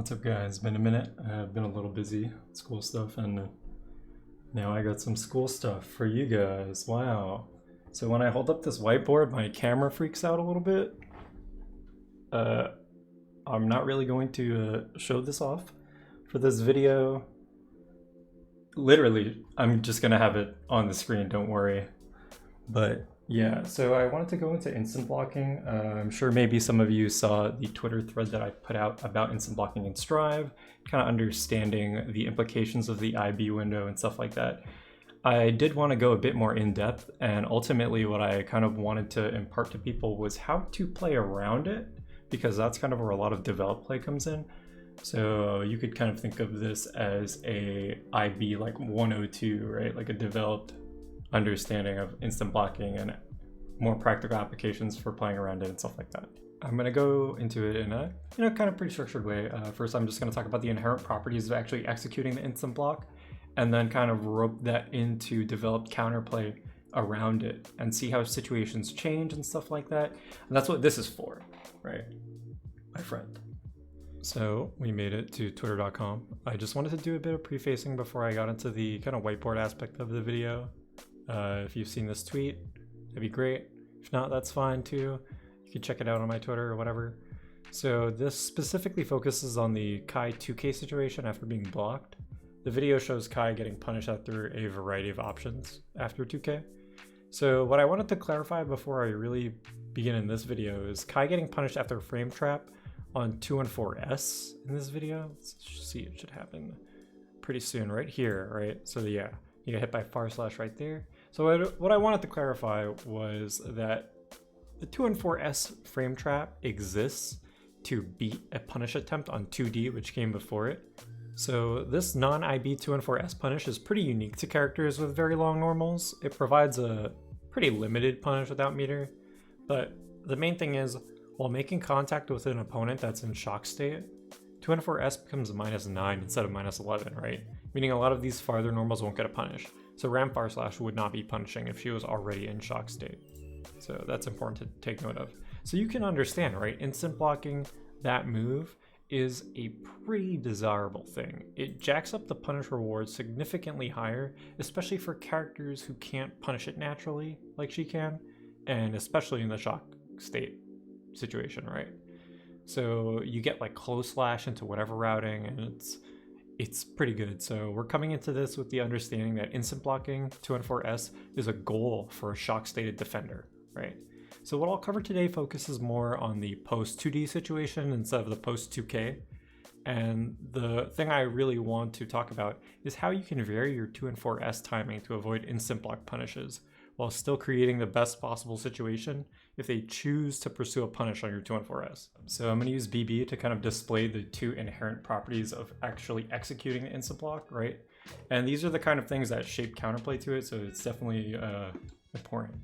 What's up guys, been a minute. I've been a little busy with school stuff and now I got some school stuff for you guys. Wow. So when I hold up this whiteboard, my camera freaks out a little bit. I'm not really going to show this off for this video. Literally, I'm just gonna have it on the screen, don't worry. But yeah, so I wanted to go into instant blocking. I'm sure maybe some of you saw the Twitter thread that I put out about instant blocking in Strive, kind of understanding the implications of the IB window and stuff like that. I did want to go a bit more in depth, and ultimately what I kind of wanted to impart to people was how to play around it, because that's kind of where a lot of develop play comes in. So you could kind of think of this as a IB like 102, right? Like a developed understanding of instant blocking and more practical applications for playing around it and stuff like that. I'm going to go into it in a kind of pretty structured way. First, I'm just going to talk about the inherent properties of actually executing the instant block, and then kind of rope that into developed counterplay around it and see how situations change and stuff like that. And that's what this is for, right, my friend? So we made it to twitter.com. I just wanted to do a bit of prefacing before I got into the kind of whiteboard aspect of the video. If you've seen this tweet, that'd be great. If not, that's fine too. You can check it out on my Twitter or whatever. So this specifically focuses on the Kai 2K situation after being blocked. The video shows Kai getting punished after a variety of options after 2K. So what I wanted to clarify before I really begin in this video is Kai getting punished after a frame trap on 214S in this video. Let's see, it should happen pretty soon, right here, right? So yeah, you get hit by / right there. So what I wanted to clarify was that the 214S frame trap exists to beat a punish attempt on 2D, which came before it. So this non-IB 214S punish is pretty unique to characters with very long normals. It provides a pretty limited punish without meter, but the main thing is, while making contact with an opponent that's in shock state, 214S becomes -9 instead of -11, right? Meaning a lot of these farther normals won't get a punish. So Ram / would not be punishing if she was already in shock state. So that's important to take note of. So you can understand, right? Instant blocking that move is a pretty desirable thing. It jacks up the punish reward significantly higher, especially for characters who can't punish it naturally like she can, and especially in the shock state situation, right? So you get like close slash into whatever routing, and it's pretty good. So we're coming into this with the understanding that instant blocking 214S is a goal for a shock stated defender, right? So what I'll cover today focuses more on the post 2D situation instead of the post 2K. And the thing I really want to talk about is how you can vary your 214S timing to avoid instant block punishes while still creating the best possible situation if they choose to pursue a punish on your 214S. So I'm going to use BB to kind of display the two inherent properties of actually executing the instant block, right? And these are the kind of things that shape counterplay to it, so it's definitely important,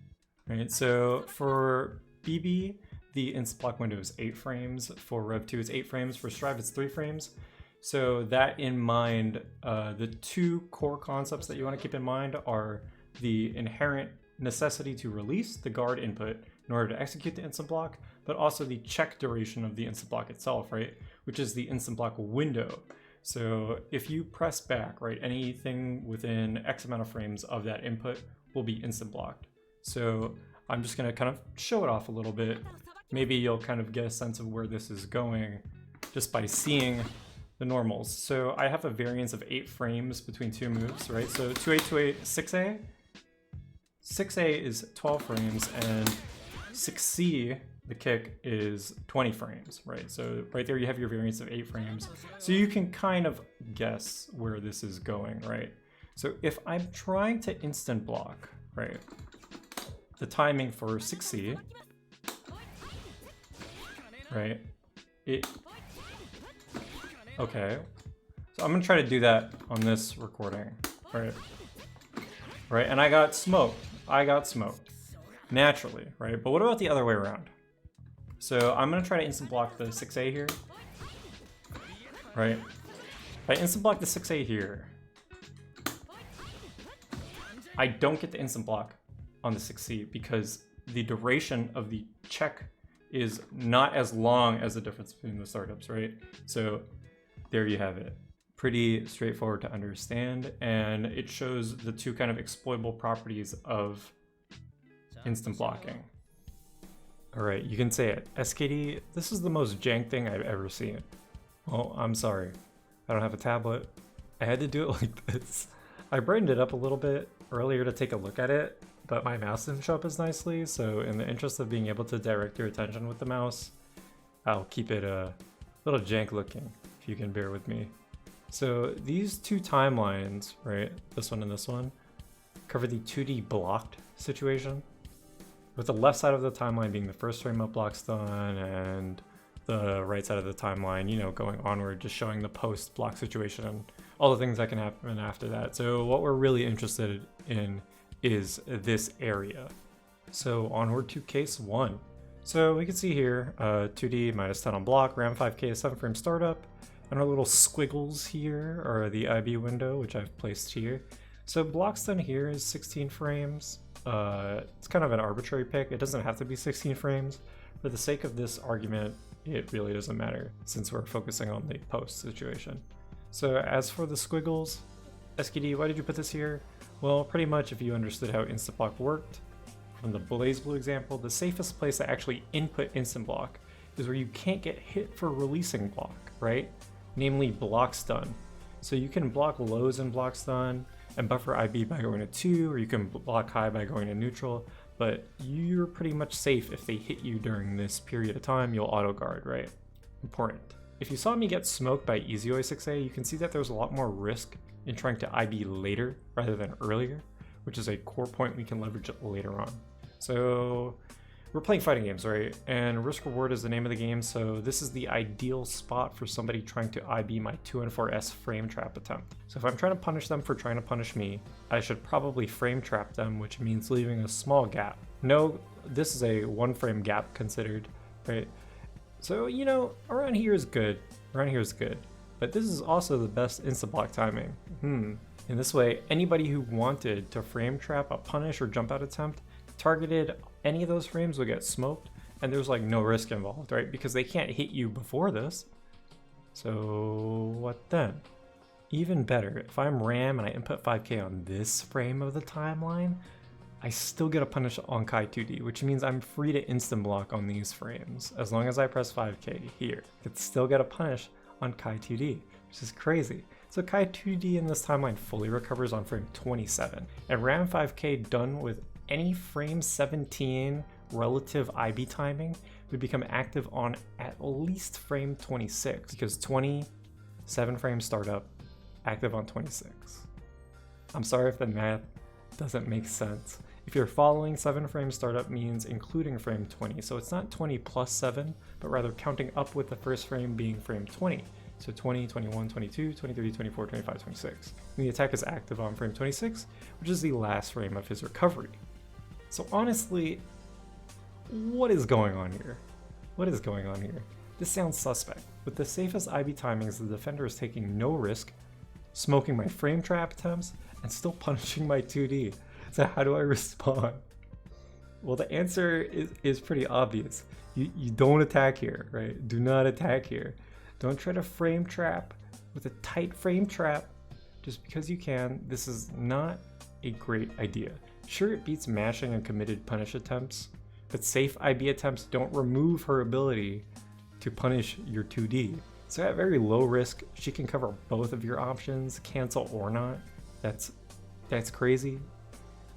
right? So for BB, the instant block window is 8 frames. For Rev 2, it's 8 frames. For Strive, it's 3 frames. So that in mind, the two core concepts that you want to keep in mind are the inherent necessity to release the guard input in order to execute the instant block, but also the check duration of the instant block itself, right? Which is the instant block window. So if you press back, right, anything within X amount of frames of that input will be instant blocked. So I'm just gonna kind of show it off a little bit. Maybe you'll kind of get a sense of where this is going just by seeing the normals. So I have a variance of 8 frames between two moves, right? So 2A, 2A, 6A. 6A is 12 frames, and 6C, the kick, is 20 frames, right? So right there you have your variance of 8 frames. So you can kind of guess where this is going, right? So if I'm trying to instant block, right, the timing for 6C, right, okay. So I'm gonna try to do that on this recording, right? Right, and I got smoked. Naturally, right? But what about the other way around? So I'm gonna try to instant block the 6A here, right? If I instant block the 6A here, I don't get the instant block on the 6C because the duration of the check is not as long as the difference between the startups, right? So there you have it. Pretty straightforward to understand, and it shows the two kind of exploitable properties of instant blocking. All right, you can say it. SKD, this is the most jank thing I've ever seen. Well, I'm sorry. I don't have a tablet. I had to do it like this. I brightened it up a little bit earlier to take a look at it, but my mouse didn't show up as nicely, so in the interest of being able to direct your attention with the mouse, I'll keep it a little jank looking, if you can bear with me. So these two timelines, right, this one and this one, cover the 2D blocked situation, with the left side of the timeline being the first frame of blocks done, and the right side of the timeline, you know, going onward, just showing the post block situation and all the things that can happen after that. So what we're really interested in is this area. So onward to case 1. So we can see here, 2D minus 10 on block, RAM 5K, 7 frame startup, and our little squiggles here are the IB window, which I've placed here. So blocks done here is 16 frames. It's kind of an arbitrary pick. It doesn't have to be 16 frames. For the sake of this argument, it really doesn't matter since we're focusing on the post situation. So as for the squiggles, SKD, why did you put this here? Well, pretty much if you understood how instant block worked, from the BlazBlue example, the safest place to actually input instant block is where you can't get hit for releasing block, right? Namely block stun. So you can block lows in block stun and buffer IB by going to 2, or you can block high by going to neutral, but you're pretty much safe if they hit you during this period of time, you'll auto guard, right? Important. If you saw me get smoked by EasyOi 6A, you can see that there's a lot more risk in trying to IB later rather than earlier, which is a core point we can leverage later on. So we're playing fighting games, right? And risk reward is the name of the game, so this is the ideal spot for somebody trying to IB my 2N4S frame trap attempt. So if I'm trying to punish them for trying to punish me, I should probably frame trap them, which means leaving a small gap. No, this is a 1 frame gap considered, right? So, you know, around here is good. Around here is good. But this is also the best instant block timing. In this way, anybody who wanted to frame trap a punish or jump out attempt targeted any of those frames would get smoked, and there's like no risk involved, right? Because they can't hit you before this. So what then? Even better, if I'm RAM and I input 5K on this frame of the timeline, I still get a punish on Kai 2D, which means I'm free to instant block on these frames. As long as I press 5K here, I could still get a punish on Kai 2D, which is crazy. So Kai 2D in this timeline fully recovers on frame 27, and RAM 5K done with any frame 17 relative IB timing would become active on at least frame 26, because 27 frame startup, active on 26. I'm sorry if the math doesn't make sense. If you're following, 7 frame startup means including frame 20, so it's not 20 plus 7, but rather counting up with the first frame being frame 20. So 20, 21, 22, 23, 24, 25, 26. And the attack is active on frame 26, which is the last frame of his recovery. So honestly, what is going on here? What is going on here? This sounds suspect. With the safest IB timings, the defender is taking no risk, smoking my frame trap attempts, and still punishing my 2D. So how do I respond? Well, the answer is pretty obvious. You don't attack here, right? Do not attack here. Don't try to frame trap with a tight frame trap just because you can. This is not a great idea. Sure, it beats mashing and committed punish attempts, but safe IB attempts don't remove her ability to punish your 2D. So at very low risk, she can cover both of your options, cancel or not. That's crazy.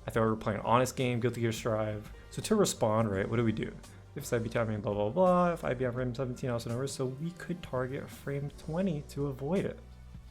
I thought we were playing an honest game, GGStrive. So to respond, right, what do we do? If IB timing, blah, blah, blah. If IB on frame 17, also no risk. So we could target frame 20 to avoid it,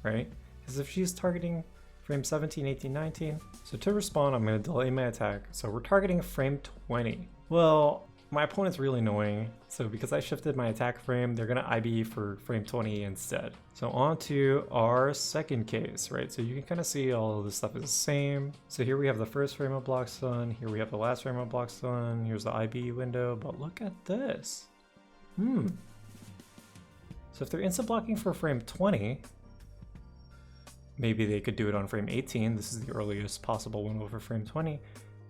right? Because if she's targeting frame 17, 18, 19. So to respond, I'm going to delay my attack. So we're targeting frame 20. Well, my opponent's really annoying. So because I shifted my attack frame, they're going to IB for frame 20 instead. So on to our second case, right? So you can kind of see all of this stuff is the same. So here we have the first frame of blocks done. Here we have the last frame of blocks done. Here's the IB window, but look at this. So if they're instant blocking for frame 20, maybe they could do it on frame 18. This is the earliest possible window for frame 20.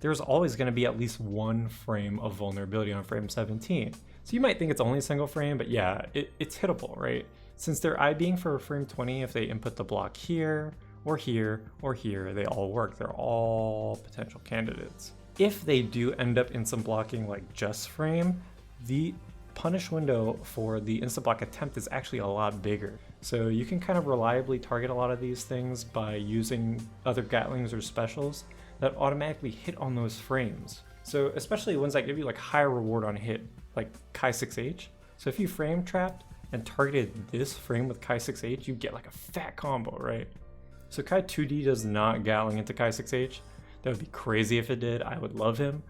There's always going to be at least 1 frame of vulnerability on frame 17. So you might think it's only a single frame, but yeah, it's hittable, right? Since they're IBing for frame 20, if they input the block here, or here, or here, they all work. They're all potential candidates. If they do end up instant blocking like just frame, the punish window for the instant block attempt is actually a lot bigger. So you can kind of reliably target a lot of these things by using other Gatlings or specials that automatically hit on those frames. So especially ones that give you like higher reward on hit, like Kai6H. So if you frame trapped and targeted this frame with Kai6H, you get like a fat combo, right? So Kai 2D does not Gatling into Kai6H. That would be crazy if it did. I would love him.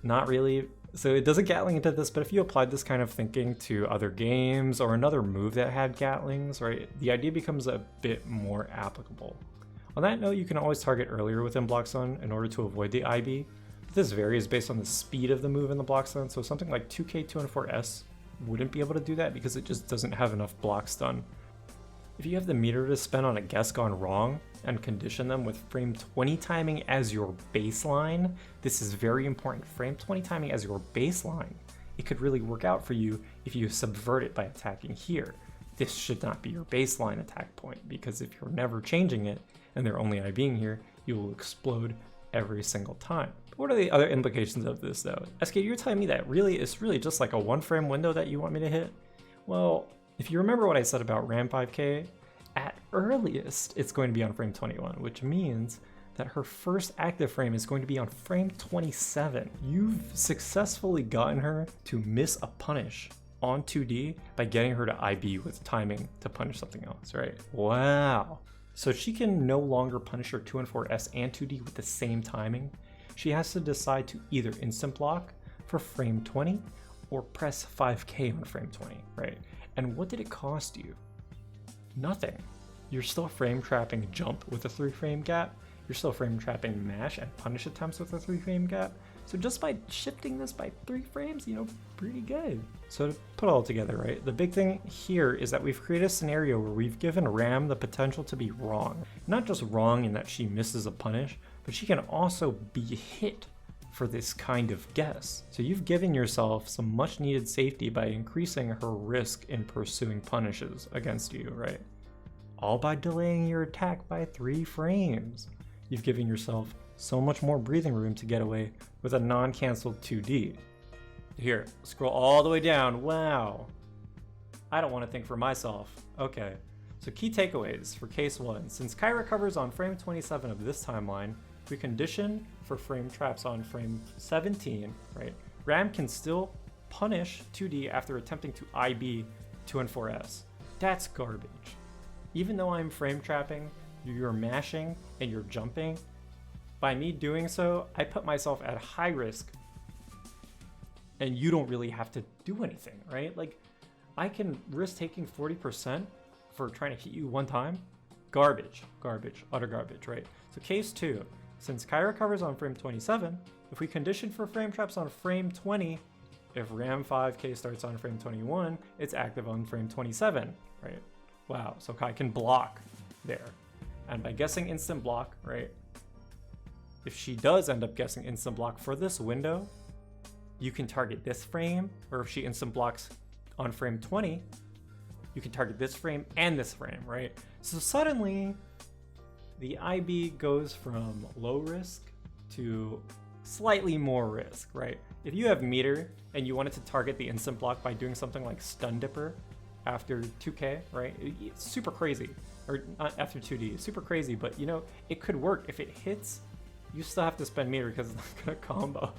Not really. So it doesn't Gatling into this, but if you applied this kind of thinking to other games or another move that had Gatlings, right, the idea becomes a bit more applicable. On that note, you can always target earlier within block stun in order to avoid the IB. But this varies based on the speed of the move in the block stun, so something like 2K214S wouldn't be able to do that because it just doesn't have enough block stun. If you have the meter to spend on a guess gone wrong and condition them with frame 20 timing as your baseline, this is very important. Frame 20 timing as your baseline. It could really work out for you if you subvert it by attacking here. This should not be your baseline attack point, because if you're never changing it and they're only IBing here, you will explode every single time. But what are the other implications of this though? SK, you're telling me that it's really just like a 1 frame window that you want me to hit? Well, if you remember what I said about Ram 5K, at earliest, it's going to be on frame 21, which means that her first active frame is going to be on frame 27. You've successfully gotten her to miss a punish on 2D by getting her to IB with timing to punish something else, right? Wow. So she can no longer punish her 214S and 2D with the same timing. She has to decide to either instant block for frame 20 or press 5K on frame 20, right? And what did it cost you? Nothing. You're still frame trapping jump with a 3-frame gap. You're still frame trapping mash and punish attempts with a 3-frame gap. So just by shifting this by 3 frames, pretty good. So to put it all together, right? The big thing here is that we've created a scenario where we've given Ram the potential to be wrong. Not just wrong in that she misses a punish, but she can also be hit for this kind of guess. So you've given yourself some much needed safety by increasing her risk in pursuing punishes against you, right? All by delaying your attack by 3 frames. You've given yourself so much more breathing room to get away with a non-cancelled 2D. Here, scroll all the way down. Wow. I don't want to think for myself. Okay. So key takeaways for case 1. Since Kai recovers on frame 27 of this timeline, we condition for frame traps on frame 17, right? Ram can still punish 2D after attempting to IB 2 and 4S. That's garbage. Even though I'm frame trapping, you're mashing, and you're jumping, by me doing so, I put myself at high risk, and you don't really have to do anything, right? Like, I can risk taking 40% for trying to hit you one time. Garbage, utter garbage, right? So case 2, since Kai recovers on frame 27, if we condition for frame traps on frame 20, if Ram 5K starts on frame 21, it's active on frame 27, right? Wow, so Kai can block there. And by guessing instant block, right? If she does end up guessing instant block for this window, you can target this frame, or if she instant blocks on frame 20, you can target this frame and this frame, right? So suddenly, the IB goes from low risk to slightly more risk, right? If you have meter and you wanted to target the instant block by doing something like Stun Dipper after 2K, right? It's super crazy. Or not after 2D, it's super crazy, but it could work. If it hits, you still have to spend meter because it's not gonna combo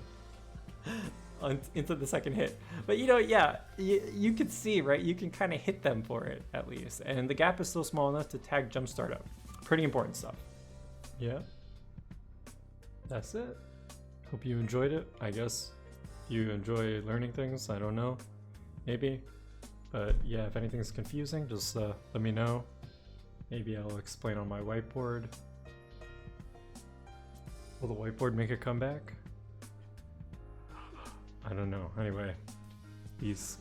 into the second hit. But yeah, you can see, right? You can kind of hit them for it at least. And the gap is still small enough to tag jump startup. Pretty important stuff. Yeah. That's it. Hope you enjoyed it. I guess you enjoy learning things. I don't know. Maybe. But yeah, if anything's confusing, just let me know. Maybe I'll explain on my whiteboard. Will the whiteboard make a comeback? I don't know. Anyway, peace.